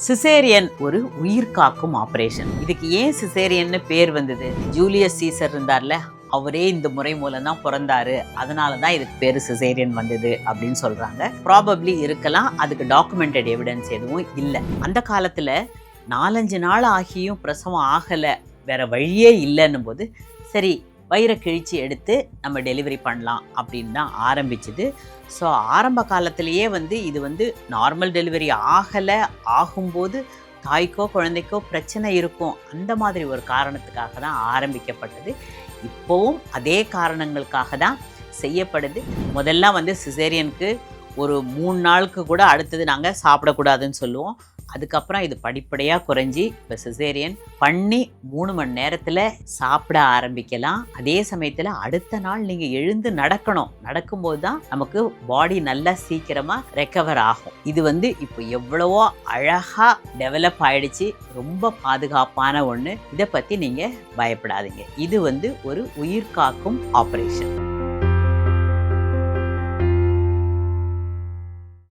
Caesarean ஒரு உயிர் காக்கும் ஆபரேஷன். இதுக்கு ஏன் சிசேரியன்னு பேர் வந்தது? ஜூலியஸ் சீசர் இருந்தார்ல, அவரே இந்த முறை மூலம் தான் பிறந்தாரு, அதனால தான் இதுக்கு பேரு சிசேரியன் வந்தது அப்படின்னு சொல்றாங்க. ப்ராபப்ளி இருக்கலாம், அதுக்கு டாக்குமெண்டட் எவிடன்ஸ் எதுவும் இல்லை. அந்த காலத்துல 4-5 நாள் ஆகியும் பிரசவம் ஆகலை, வேற வழியே இல்லைன்னும் போது சரி வயிறை கிழிச்சு எடுத்து நம்ம டெலிவரி பண்ணலாம் அப்படின்னு தான் ஆரம்பிச்சுது. ஸோ ஆரம்ப காலத்திலேயே இது நார்மல் டெலிவரி ஆகும்போது தாய்க்கோ குழந்தைக்கோ பிரச்சனை இருக்கும், அந்த மாதிரி ஒரு காரணத்துக்காக தான் ஆரம்பிக்கப்பட்டது. இப்போவும் அதே காரணங்களுக்காக தான் செய்யப்படுது. முதல்ல சிசேரியனுக்கு ஒரு 3 நாளுக்கு கூட அடுத்தது நாங்கள் சாப்பிடக்கூடாதுன்னு சொல்லுவோம். அதுக்கப்புறம் இது படிப்படியாக குறைஞ்சி இப்போ சிசேரியன் பண்ணி 3 மணி நேரத்தில் சாப்பிட ஆரம்பிக்கலாம். அதே சமயத்தில் அடுத்த நாள் நீங்கள் எழுந்து நடக்கும்போது தான் நமக்கு பாடி நல்லா சீக்கிரமாக ரெக்கவர் ஆகும். இது இப்போ எவ்வளவோ அழகாக டெவலப் ஆயிடுச்சு, ரொம்ப பாதுகாப்பான ஒன்று. இதை பற்றி நீங்கள் பயப்படாதீங்க. இது ஒரு உயிர் காக்கும் ஆப்ரேஷன்.